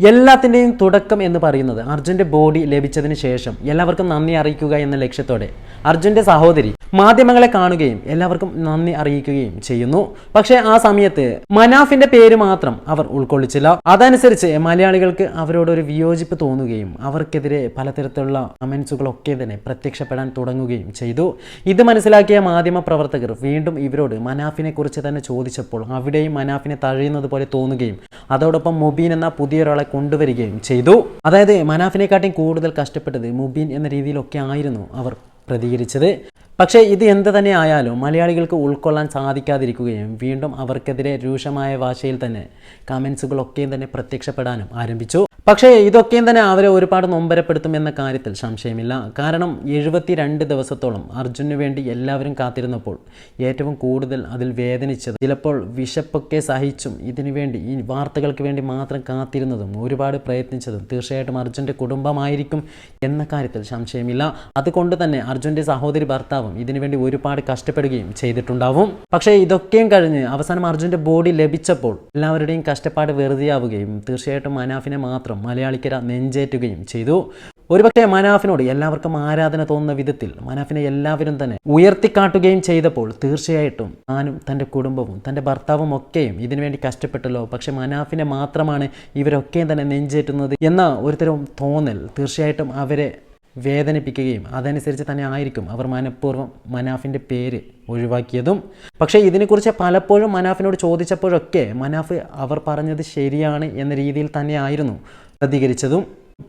എല്ലാത്തിൻ്റെയും തുടക്കം എന്ന് പറയുന്നത് അർജുൻ്റെ ബോഡി ലഭിച്ചതിന് ശേഷം എല്ലാവർക്കും നന്ദി അറിയിക്കുക എന്ന ലക്ഷ്യത്തോടെ അർജുൻ്റെ സഹോദരി മാധ്യമങ്ങളെ കാണുകയും എല്ലാവർക്കും നന്ദി അറിയിക്കുകയും ചെയ്യുന്നു. പക്ഷേ ആ സമയത്ത് മനാഫിന്റെ പേര് മാത്രം അവർ ഉൾക്കൊള്ളിച്ചില്ല. അതനുസരിച്ച് മലയാളികൾക്ക് അവരോട് ഒരു വിയോജിപ്പ് തോന്നുകയും അവർക്കെതിരെ പലതരത്തിലുള്ള കമന്റ്സുകളൊക്കെ തന്നെ പ്രത്യക്ഷപ്പെടാൻ തുടങ്ങുകയും ചെയ്തു. ഇത് മനസ്സിലാക്കിയ മാധ്യമ പ്രവർത്തകർ വീണ്ടും ഇവരോട് മനാഫിനെ കുറിച്ച് തന്നെ ചോദിച്ചപ്പോൾ അവിടെയും മനാഫിനെ തഴയുന്നത് പോലെ തോന്നുകയും അതോടൊപ്പം മുബീൻ എന്ന പുതിയൊരാളെ കൊണ്ടുവരികയും ചെയ്തു. അതായത് മനാഫിനെക്കാട്ടും കൂടുതൽ കഷ്ടപ്പെട്ടത് മുബീൻ എന്ന രീതിയിലൊക്കെ ആയിരുന്നു അവർ പ്രതികരിച്ചത്. പക്ഷേ ഇത് എന്ത് തന്നെ ആയാലും മലയാളികൾക്ക് ഉൾക്കൊള്ളാൻ സാധിക്കാതിരിക്കുകയും വീണ്ടും അവർക്കെതിരെ രൂക്ഷമായ ഭാഷയിൽ തന്നെ കമൻസുകളൊക്കെയും തന്നെ പ്രത്യക്ഷപ്പെടാനും ആരംഭിച്ചു. പക്ഷേ ഇതൊക്കെയും തന്നെ അവരെ ഒരുപാട് നൊമ്പരപ്പെടുത്തുമെന്ന കാര്യത്തിൽ സംശയമില്ല. കാരണം 72 ദിവസത്തോളം അർജുനു വേണ്ടി എല്ലാവരും കാത്തിരുന്നപ്പോൾ ഏറ്റവും കൂടുതൽ അതിൽ വേദനിച്ചത്, ചിലപ്പോൾ വിശപ്പൊക്കെ സഹിച്ചും ഇതിനു വേണ്ടി ഈ വാർത്തകൾക്ക് വേണ്ടി മാത്രം കാത്തിരുന്നതും ഒരുപാട് പ്രയത്നിച്ചതും തീർച്ചയായിട്ടും അർജുൻ്റെ കുടുംബമായിരിക്കും എന്ന കാര്യത്തിൽ സംശയമില്ല. അതുകൊണ്ട് തന്നെ അർജുൻ്റെ സഹോദരി ഭർത്താവും ഇതിനുവേണ്ടി ഒരുപാട് കഷ്ടപ്പെടുകയും ചെയ്തിട്ടുണ്ടാവും. പക്ഷേ ഇതൊക്കെയും കഴിഞ്ഞ് അവസാനം അർജുൻ്റെ ബോഡി ലഭിച്ചപ്പോൾ എല്ലാവരുടെയും കഷ്ടപ്പാട് വെറുതെയാവുകയും തീർച്ചയായിട്ടും മനാഫിനെ മാത്രം മലയാളിക്കര നെഞ്ചേറ്റുകയും ചെയ്തു. ഒരുപക്ഷെ മനാഫിനോട് എല്ലാവർക്കും ആരാധന തോന്നുന്ന വിധത്തിൽ മനാഫിനെ എല്ലാവരും തന്നെ ഉയർത്തിക്കാട്ടുകയും ചെയ്തപ്പോൾ തീർച്ചയായിട്ടും താനും തൻ്റെ കുടുംബവും തൻ്റെ ഭർത്താവും ഒക്കെയും ഇതിനുവേണ്ടി കഷ്ടപ്പെട്ടല്ലോ, പക്ഷെ മനാഫിനെ മാത്രമാണ് ഇവരൊക്കെയും തന്നെ നെഞ്ചേറ്റുന്നത് എന്ന ഒരുതരം തോന്നൽ തീർച്ചയായിട്ടും അവരെ വേദനിപ്പിക്കുകയും അതനുസരിച്ച് തന്നെ ആയിരിക്കും അവർ മനഃപൂർവ്വം മനാഫിൻ്റെ പേര് ഒഴിവാക്കിയതും. പക്ഷേ ഇതിനെക്കുറിച്ച് പലപ്പോഴും മനാഫിനോട് ചോദിച്ചപ്പോഴൊക്കെ മനാഫ് അവർ പറഞ്ഞത് ശരിയാണ് എന്ന രീതിയിൽ തന്നെയായിരുന്നു പ്രതികരിച്ചതും.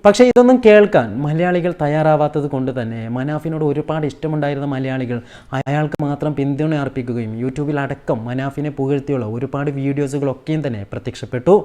പക്ഷേ ഇതൊന്നും കേൾക്കാൻ മലയാളികൾ തയ്യാറാവാത്തത് കൊണ്ട് തന്നെ മനാഫിനോട് ഒരുപാട് ഇഷ്ടമുണ്ടായിരുന്ന മലയാളികൾ അയാൾക്ക് മാത്രം പിന്തുണ അർപ്പിക്കുകയും യൂട്യൂബിൽ അടക്കം മനാഫിനെ പുകഴ്ത്തിയുള്ള ഒരുപാട് വീഡിയോസുകളൊക്കെയും തന്നെ പ്രത്യക്ഷപ്പെട്ടു.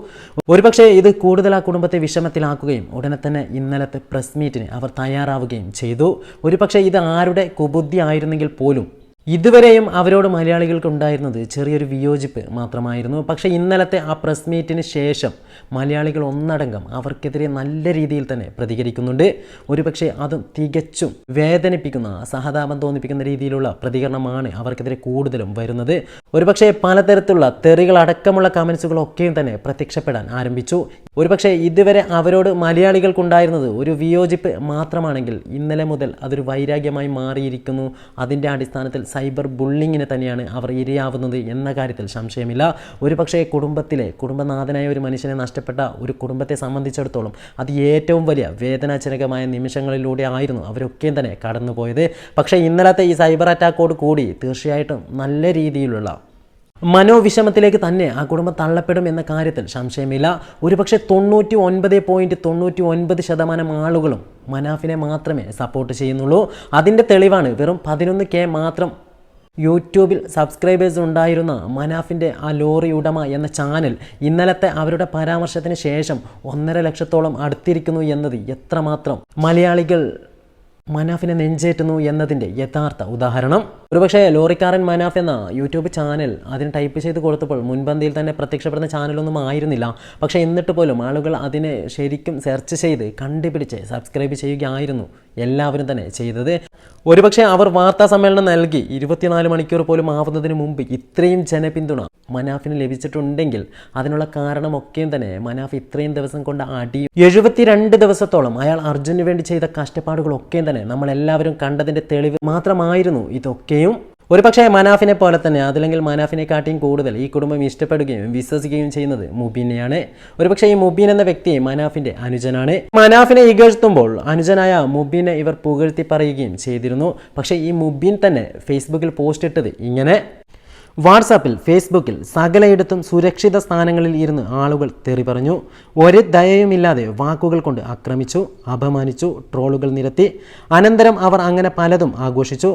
ഒരുപക്ഷെ ഇത് കൂടുതൽ ആ കുടുംബത്തെ വിഷമത്തിലാക്കുകയും ഉടനെ തന്നെ ഇന്നലത്തെ പ്രസ് മീറ്റിന് അവർ തയ്യാറാവുകയും ചെയ്തു. ഒരുപക്ഷെ ഇത് ആരുടെ കുബുദ്ധി ആയിരുന്നെങ്കിൽ പോലും ഇതുവരെയും അവരോട് മലയാളികൾക്ക് ഉണ്ടായിരുന്നത് ചെറിയൊരു വിയോജിപ്പ് മാത്രമായിരുന്നു. പക്ഷേ ഇന്നലത്തെ ആ പ്രസ് മീറ്റിന് ശേഷം മലയാളികൾ ഒന്നടങ്കം അവർക്കെതിരെ നല്ല രീതിയിൽ തന്നെ പ്രതികരിക്കുന്നുണ്ട്. ഒരുപക്ഷെ അത് തികച്ചും വേദനിപ്പിക്കുന്ന, സഹതാപം തോന്നിപ്പിക്കുന്ന രീതിയിലുള്ള പ്രതികരണമാണ് അവർക്കെതിരെ കൂടുതലും വരുന്നത്. ഒരുപക്ഷെ പലതരത്തിലുള്ള തെറികളടക്കമുള്ള കമൻസുകളൊക്കെയും തന്നെ പ്രത്യക്ഷപ്പെടാൻ ആരംഭിച്ചു. ഒരുപക്ഷെ ഇതുവരെ അവരോട് മലയാളികൾക്കുണ്ടായിരുന്നത് ഒരു വിയോജിപ്പ് മാത്രമാണെങ്കിൽ ഇന്നലെ മുതൽ അതൊരു വൈരാഗ്യമായി മാറിയിരിക്കുന്നു. അതിൻ്റെ അടിസ്ഥാനത്തിൽ സൈബർ ബുള്ളിങ്ങിന് തന്നെയാണ് അവർ ഇരയാവുന്നത് എന്ന കാര്യത്തിൽ സംശയമില്ല. ഒരുപക്ഷെ കുടുംബനാഥനായ ഒരു മനുഷ്യനെ നഷ്ടപ്പെട്ട ഒരു കുടുംബത്തെ സംബന്ധിച്ചിടത്തോളം അത് ഏറ്റവും വലിയ വേദനാജനകമായ നിമിഷങ്ങളിലൂടെ ആയിരുന്നു അവരൊക്കെയും തന്നെ കടന്നുപോയത്. പക്ഷേ ഇന്നലത്തെ ഈ സൈബർ അറ്റാക്കോട് കൂടി തീർച്ചയായിട്ടും നല്ല രീതിയിലുള്ള മനോവിഷമത്തിലേക്ക് തന്നെ ആ കുടുംബം തള്ളപ്പെടും എന്ന കാര്യത്തിൽ സംശയമില്ല. ഒരുപക്ഷെ 99.99% ആളുകളും മനാഫിനെ മാത്രമേ സപ്പോർട്ട് ചെയ്യുന്നുള്ളൂ. അതിൻ്റെ തെളിവാണ് വെറും 11K മാത്രം യൂട്യൂബിൽ സബ്സ്ക്രൈബേഴ്സ് ഉണ്ടായിരുന്ന മനാഫിൻ്റെ ആ ലോറി ഉടമ എന്ന ചാനൽ ഇന്നലത്തെ അവരുടെ പരാമർശത്തിന് ശേഷം 1.5 ലക്ഷത്തോളം അടുത്തിരിക്കുന്നു എന്നത് എത്രമാത്രം മലയാളികൾ മനാഫിനെ നെഞ്ചേറ്റുന്നു എന്നതിൻ്റെ യഥാർത്ഥ ഉദാഹരണം. ഒരുപക്ഷെ ലോറിക്കാരൻ മനാഫ് എന്ന യൂട്യൂബ് ചാനൽ അതിന് ടൈപ്പ് ചെയ്ത് കൊടുത്തപ്പോൾ മുൻപന്തിയിൽ തന്നെ പ്രത്യക്ഷപ്പെടുന്ന ചാനലൊന്നും ആയിരുന്നില്ല. പക്ഷേ എന്നിട്ട് പോലും ആളുകൾ അതിനെ ശരിക്കും സെർച്ച് ചെയ്ത് കണ്ടുപിടിച്ച് സബ്സ്ക്രൈബ് ചെയ്യുകയായിരുന്നു എല്ലാവരും തന്നെ ചെയ്തത്. ഒരുപക്ഷെ അവർ വാർത്താ സമ്മേളനം നൽകി 24 മണിക്കൂർ പോലും ആവുന്നതിന് മുമ്പ് ഇത്രയും ജനപിന്തുണ മനാഫിന് ലഭിച്ചിട്ടുണ്ടെങ്കിൽ അതിനുള്ള കാരണമൊക്കെയും തന്നെ മനാഫ് ഇത്രയും ദിവസം കൊണ്ട് 72 ദിവസത്തോളം അയാൾ അർജുനു വേണ്ടി ചെയ്ത കഷ്ടപ്പാടുകളൊക്കെയും തന്നെ നമ്മളെല്ലാവരും കണ്ടതിൻ്റെ തെളിവ് മാത്രമായിരുന്നു ഇതൊക്കെയും. ഒരുപക്ഷെ മനാഫിനെ പോലെ തന്നെ അതല്ലെങ്കിൽ മനാഫിനെക്കാട്ടിയും കൂടുതൽ ഈ കുടുംബം ഇഷ്ടപ്പെടുകയും വിശ്വസിക്കുകയും ചെയ്യുന്നത് മുബീനെയാണ്. ഒരുപക്ഷെ ഈ മുബീൻ എന്ന വ്യക്തി മനാഫിന്റെ അനുജനാണ്. മനാഫിനെ ഇകഴ്ത്തുമ്പോൾ അനുജനായ മുബീനെ ഇവർ പുകഴ്ത്തി പറയുകയും ചെയ്തിരുന്നു. പക്ഷേ ഈ മുബീൻ തന്നെ ഫേസ്ബുക്കിൽ പോസ്റ്റ് ഇട്ടത് ഇങ്ങനെ: വാട്സാപ്പിൽ, ഫേസ്ബുക്കിൽ സകലയിടത്തും സുരക്ഷിത സ്ഥാനങ്ങളിൽ ഇരുന്ന് ആളുകൾ തെറി പറഞ്ഞു. ഒരു ദയയുമില്ലാതെ വാക്കുകൾ കൊണ്ട് ആക്രമിച്ചു, അപമാനിച്ചു, ട്രോളുകൾ നിരത്തി. അനന്തരം അവർ അങ്ങനെ പലതും ആഘോഷിച്ചു.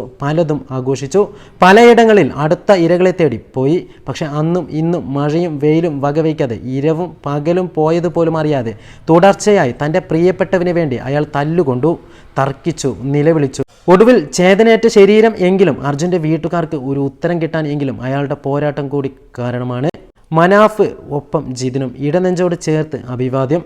പലയിടങ്ങളിൽ അടുത്ത ഇരകളെ തേടി പോയി. പക്ഷെ അന്നും ഇന്നും മഴയും വെയിലും വകവയ്ക്കാതെ ഇരവും പകലും പോയതുപോലും അറിയാതെ തുടർച്ചയായി തൻ്റെ പ്രിയപ്പെട്ടവന് വേണ്ടി അയാൾ തല്ലുകൊണ്ടു, തർക്കിച്ചു, നിലവിളിച്ചു. ഒടുവിൽ ചേതനയേറ്റ ശരീരം എങ്കിലും അർജുൻ്റെ വീട്ടുകാർക്ക് ഒരു ഉത്തരം കിട്ടാൻ എങ്കിലും അയാളുടെ പോരാട്ടം കൂടി കാരണമാണ്. മനാഫ് ഒപ്പം ജിതിനും ഇടനെഞ്ചോട് ചേർത്ത് അഭിവാദ്യം.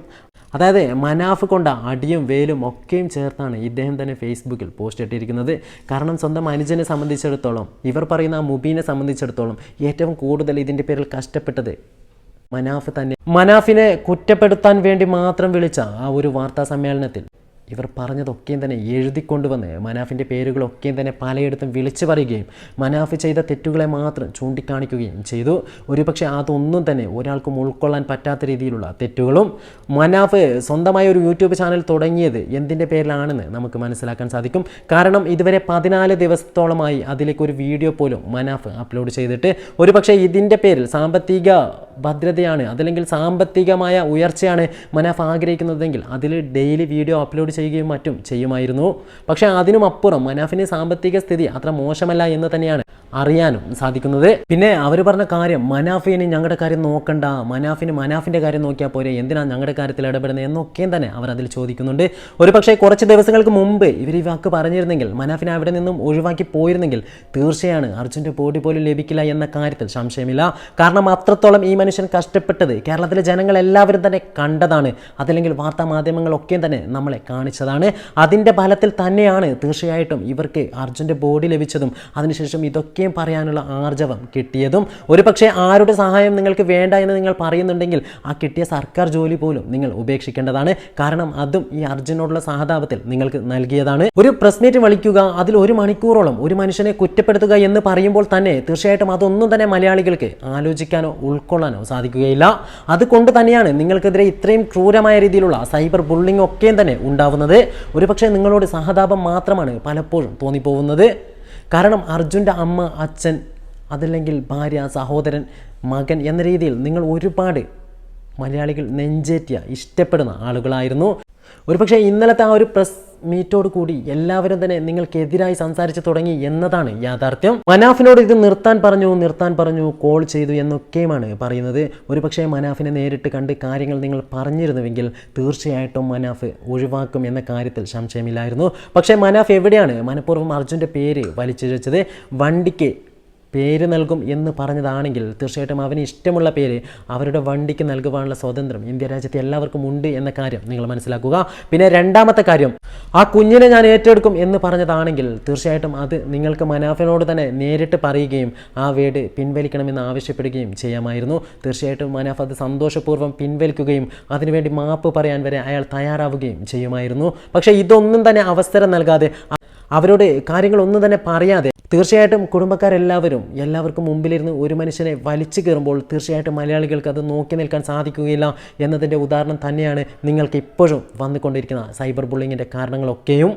അതായത് മനാഫ് കൊണ്ട അടിയും വേലും ഒക്കെയും ചേർത്താണ് ഇദ്ദേഹം തന്നെ ഫേസ്ബുക്കിൽ പോസ്റ്റ് ഇട്ടിരിക്കുന്നത്. കാരണം സ്വന്തം അനുജനെ സംബന്ധിച്ചിടത്തോളം, ഇവർ പറയുന്ന മുബീനെ സംബന്ധിച്ചിടത്തോളം ഏറ്റവും കൂടുതൽ ഇതിൻ്റെ പേരിൽ കഷ്ടപ്പെട്ടത് മനാഫ് തന്നെ മനാഫിനെ കുറ്റപ്പെടുത്താൻ വേണ്ടി മാത്രം വിളിച്ച ആ ഒരു വാർത്താ സമ്മേളനത്തിൽ ഇവർ പറഞ്ഞതൊക്കെയും തന്നെ എഴുതിക്കൊണ്ടുവന്ന് മനാഫിൻ്റെ പേരുകളൊക്കെയും തന്നെ പലയിടത്തും വിളിച്ചു പറയുകയും മനാഫ് ചെയ്ത തെറ്റുകളെ മാത്രം ചൂണ്ടിക്കാണിക്കുകയും ചെയ്തു. ഒരുപക്ഷെ അതൊന്നും തന്നെ ഒരാൾക്കും ഉൾക്കൊള്ളാൻ പറ്റാത്ത രീതിയിലുള്ള തെറ്റുകളും മനാഫ് സ്വന്തമായ ഒരു യൂട്യൂബ് ചാനൽ തുടങ്ങിയത് എന്തിൻ്റെ പേരിലാണെന്ന് നമുക്ക് മനസ്സിലാക്കാൻ സാധിക്കും. കാരണം ഇതുവരെ 14 ദിവസത്തോളമായി അതിലേക്ക് ഒരു വീഡിയോ പോലും മനാഫ് അപ്ലോഡ് ചെയ്തിട്ട് ഒരുപക്ഷെ ഇതിൻ്റെ പേരിൽ സാമ്പത്തിക ഭദ്രതയാണ് അതല്ലെങ്കിൽ സാമ്പത്തികമായ ഉയർച്ചയാണ് മനാഫ് ആഗ്രഹിക്കുന്നതെങ്കിൽ അതിൽ ഡെയിലി വീഡിയോ അപ്ലോഡ് ചെയ്യുകയും മറ്റും ചെയ്യുമായിരുന്നു. പക്ഷേ അതിനുമപ്പുറം മനാഫിൻ്റെ സാമ്പത്തിക സ്ഥിതി അത്ര മോശമല്ല എന്ന് തന്നെയാണ് അറിയാനും സാധിക്കുന്നത്. പിന്നെ അവർ പറഞ്ഞ കാര്യം മനാഫിന് ഞങ്ങളുടെ കാര്യം നോക്കണ്ട, മനാഫിൻ്റെ കാര്യം നോക്കിയാൽ പോരെ, എന്തിനാണ് ഞങ്ങളുടെ കാര്യത്തിൽ ഇടപെടുന്നത് എന്നൊക്കെയും തന്നെ അവർ അതിൽ ചോദിക്കുന്നുണ്ട്. ഒരുപക്ഷെ കുറച്ച് ദിവസങ്ങൾക്ക് മുമ്പ് ഇവർ ഈ വാക്ക് പറഞ്ഞിരുന്നെങ്കിൽ മനാഫിനെ അവിടെ നിന്നും ഒഴിവാക്കി പോയിരുന്നെങ്കിൽ തീർച്ചയാണ് അർജുൻ്റെ ബോഡി പോലും ലഭിക്കില്ല എന്ന കാര്യത്തിൽ സംശയമില്ല. കാരണം അത്രത്തോളം ഈ മനുഷ്യൻ കഷ്ടപ്പെട്ടത് കേരളത്തിലെ ജനങ്ങൾ എല്ലാവരും തന്നെ കണ്ടതാണ്, അതല്ലെങ്കിൽ വാർത്താ മാധ്യമങ്ങളൊക്കെയും തന്നെ നമ്മളെ കാണിച്ചതാണ്. അതിൻ്റെ ഫലത്തിൽ തന്നെയാണ് തീർച്ചയായിട്ടും ഇവർക്ക് അർജുൻ്റെ ബോഡി ലഭിച്ചതും അതിനുശേഷം ഇതൊക്കെ പറയാനുള്ള ആർജവം കിട്ടിയതും. ഒരുപക്ഷെ ആരുടെ സഹായം നിങ്ങൾക്ക് വേണ്ട എന്ന് നിങ്ങൾ പറയുന്നുണ്ടെങ്കിൽ ആ കിട്ടിയ സർക്കാർ ജോലി പോലും നിങ്ങൾ ഉപേക്ഷിക്കേണ്ടതാണ്. കാരണം അതും ഈ അർജുനോടുള്ള സഹതാപത്തിൽ നിങ്ങൾക്ക് നൽകിയതാണ്. ഒരു പ്രസ് മീറ്റ് വിളിക്കുക, അതിൽ 1 മണിക്കൂറോളം ഒരു മനുഷ്യനെ കുറ്റപ്പെടുത്തുക എന്ന് പറയുമ്പോൾ തന്നെ തീർച്ചയായിട്ടും അതൊന്നും തന്നെ മലയാളികൾക്ക് ആലോചിക്കാനോ ഉൾക്കൊള്ളാനോ സാധിക്കുകയില്ല. അതുകൊണ്ട് തന്നെയാണ് നിങ്ങൾക്കെതിരെ ഇത്രയും ക്രൂരമായ രീതിയിലുള്ള സൈബർ ബുള്ളിംഗ് ഒക്കെയും തന്നെ ഉണ്ടാവുന്നത്. ഒരുപക്ഷെ നിങ്ങളോട് സഹതാപം മാത്രമാണ് പലപ്പോഴും തോന്നിപ്പോകുന്നത്. കാരണം അർജുൻ്റെ അമ്മ, അച്ഛൻ, അതല്ലെങ്കിൽ ഭാര്യ, സഹോദരൻ, മകൻ എന്ന രീതിയിൽ നിങ്ങൾ ഒരുപാട് മലയാളികൾ നെഞ്ചേറ്റിയ ഇഷ്ടപ്പെടുന്ന ആളുകളായിരുന്നു. ഒരുപക്ഷെ ഇന്നലത്തെ ആ ഒരു പ്രസ് മീറ്റോട് കൂടി എല്ലാവരും തന്നെ നിങ്ങൾക്കെതിരായി സംസാരിച്ച് തുടങ്ങി എന്നതാണ് യാഥാർത്ഥ്യം. മനാഫിനോട് ഇത് നിർത്താൻ പറഞ്ഞു, കോൾ ചെയ്തു എന്നൊക്കെയുമാണ് പറയുന്നത്. ഒരുപക്ഷെ മനാഫിനെ നേരിട്ട് കണ്ട് കാര്യങ്ങൾ നിങ്ങൾ പറഞ്ഞിരുന്നുവെങ്കിൽ തീർച്ചയായിട്ടും മനാഫ് ഒഴിവാക്കും എന്ന കാര്യത്തിൽ സംശയമില്ലായിരുന്നു. പക്ഷേ മനാഫ് എവിടെയാണ് മനഃപൂർവ്വം അർജുൻ്റെ പേര് വലിച്ചിഴച്ചത്? വണ്ടിക്ക് പേര് നൽകും എന്ന് പറഞ്ഞതാണെങ്കിൽ തീർച്ചയായിട്ടും അവന് ഇഷ്ടമുള്ള പേര് അവരുടെ വണ്ടിക്ക് നൽകുവാനുള്ള സ്വാതന്ത്ര്യം ഇന്ത്യ രാജ്യത്ത് എല്ലാവർക്കും ഉണ്ട് എന്ന കാര്യം നിങ്ങൾ മനസ്സിലാക്കുക. പിന്നെ രണ്ടാമത്തെ കാര്യം, ആ കുഞ്ഞിനെ ഞാൻ ഏറ്റെടുക്കും എന്ന് പറഞ്ഞതാണെങ്കിൽ തീർച്ചയായിട്ടും അത് നിങ്ങൾക്ക് മനാഫിനോട് തന്നെ നേരിട്ട് പറയുകയും ആ വേട് പിൻവലിക്കണമെന്ന് ആവശ്യപ്പെടുകയും ചെയ്യാമായിരുന്നു. തീർച്ചയായിട്ടും മനാഫ് അത് സന്തോഷപൂർവ്വം പിൻവലിക്കുകയും അതിനുവേണ്ടി മാപ്പ് പറയാൻ വരെ അയാൾ തയ്യാറാവുകയും ചെയ്യുമായിരുന്നു. പക്ഷേ ഇതൊന്നും തന്നെ അവസരം നൽകാതെ അവരോട് കാര്യങ്ങളൊന്നും തന്നെ പറയാതെ തീർച്ചയായിട്ടും എല്ലാവർക്കും മുമ്പിലിരുന്ന് ഒരു മനുഷ്യനെ വലിച്ചു കയറുമ്പോൾ തീർച്ചയായിട്ടും മലയാളികൾക്ക് അത് നോക്കി നിൽക്കാൻ സാധിക്കുകയില്ല എന്നതിൻ്റെ ഉദാഹരണം തന്നെയാണ് നിങ്ങൾക്ക് ഇപ്പോഴും വന്നുകൊണ്ടിരിക്കുന്ന സൈബർ ബുള്ളിങ്ങിൻ്റെ കാരണങ്ങളൊക്കെയും.